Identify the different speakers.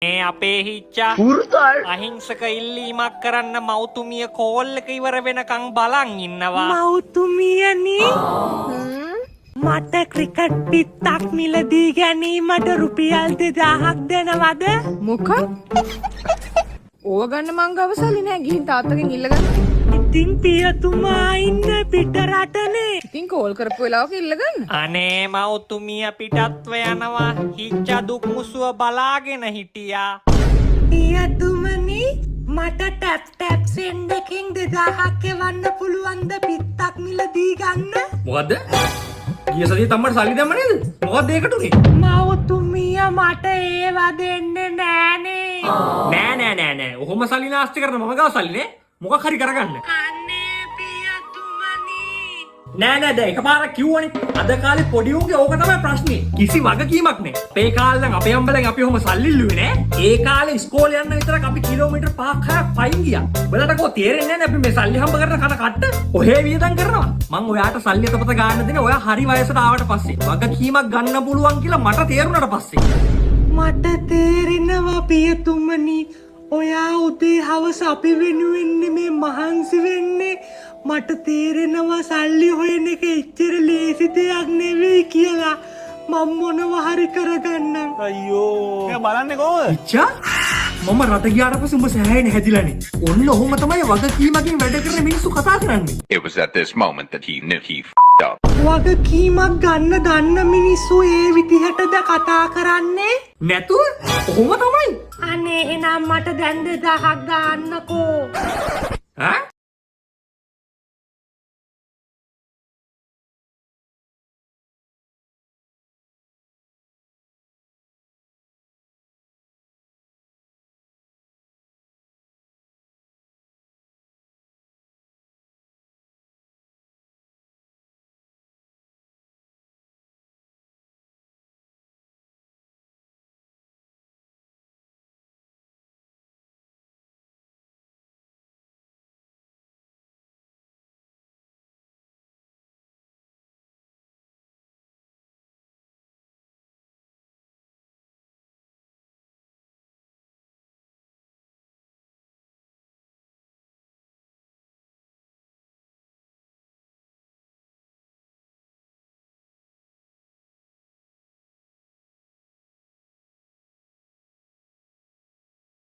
Speaker 1: මේ අපේ හිච්චා අහිංසක ඉල්ලීමක් කරන්න මව්තුමිය කෝල් එක ඉවර වෙනකන් බලන් ඉන්නවා. මව්තුමියනි මට ක්‍රිකට් පිත්තක් මිලදී ගැනීමට රුපියල් 2000ක් දෙනවද?
Speaker 2: මොකක්? ඕව ගන්න මං ගාව සල්ලි නෑ. ගිහින් තාත්තගෙන් ඉල්ලගන්න.
Speaker 1: ඉතින් පියතුමා ඉන්න පිට රටනේ.
Speaker 2: ඉතින් කෝල් කරපු වෙලාවක ඉල්ලගන්න.
Speaker 1: අනේ මව්තුමිය පිටත්ව යනවා. හිච්චා දුක් මුසුව බලාගෙන හිටියා. පියතුමනි මට ටැප් සෙන්ඩ් එකෙන් 2000ක් එවන්න පුළුවන්ද පිත්තක් මිලදී ගන්න?
Speaker 3: මොකද්ද? ගිය සතියේ තම්මට සල්ලි දැම්ම නේද? මොකද්ද ඒකට උනේ?
Speaker 1: මව්තුමිය මට ඒවා දෙන්නේ නෑනේ.
Speaker 3: නෑ. ඔහොම සල්ලි නාස්ති කරන මම ගාව සල්ලි නේ. මොකක් හරි කරගන්න.
Speaker 1: අනේ පියතුමනි.
Speaker 3: නෑ දැන් එකපාරක් කිව්වනේ. අද කාලේ පොඩි උන්ගේ ඕක තමයි ප්‍රශ්නේ. කිසි වගකීමක් නෑ. අපේ කාලේ නම් අපේ අම්බලෙන් අපි ඔහොම සල්ලි ඉල්ලුවේ නෑ. ඒ කාලේ ඉස්කෝලේ යන්න විතරක් අපි කිලෝමීටර් 5ක් 6ක් පයින් ගියා. බලන්න කෝ තේරෙන්නේ නෑනේ අපි මේ සල්ලි හම්බ කරන කන කට්ට. ඔහේ වියදම් කරනවා. මං ඔයාට සල්ලි අතපත ගන්න දෙන්නේ ඔයා හරි වයසට ආවට පස්සේ. වගකීමක් ගන්න පුළුවන් කියලා මට තේරුණාට පස්සේ.
Speaker 1: මට තේරෙනවා පියතුමනි. ඔයා උදේ හවස අපි වෙනුවෙන් මේ මහන්සි වෙන්නේ. මට තේරෙනවා සල්ලි හොයන එක එච්චර ලේසි දෙයක් නෙවෙයි කියලා. මම මොනවා හරි කරගන්නම්.
Speaker 4: අයියෝ ඔය බලන්නේ කොහොමද?
Speaker 3: ඉච්චා මම රට ගියාට පස්සේ උඹ සෑහෙන හැදිලානේ. ඔන්න ඔහොම තමයි වගකීමකින් වැඩ කරන මිනිස්සු කතා කරන්නේ.
Speaker 5: It was at this moment that he knew he f***ed up.
Speaker 1: වගකීමක් ගන්න දන්න මිනිස්සු ඒ විදිහටද කතා කරන්නේ?
Speaker 3: නැතුව ඔහොම තමයි.
Speaker 1: අනේ එහෙනම් මට දැන් 2000ක් දාන්නකෝ.
Speaker 3: ඈ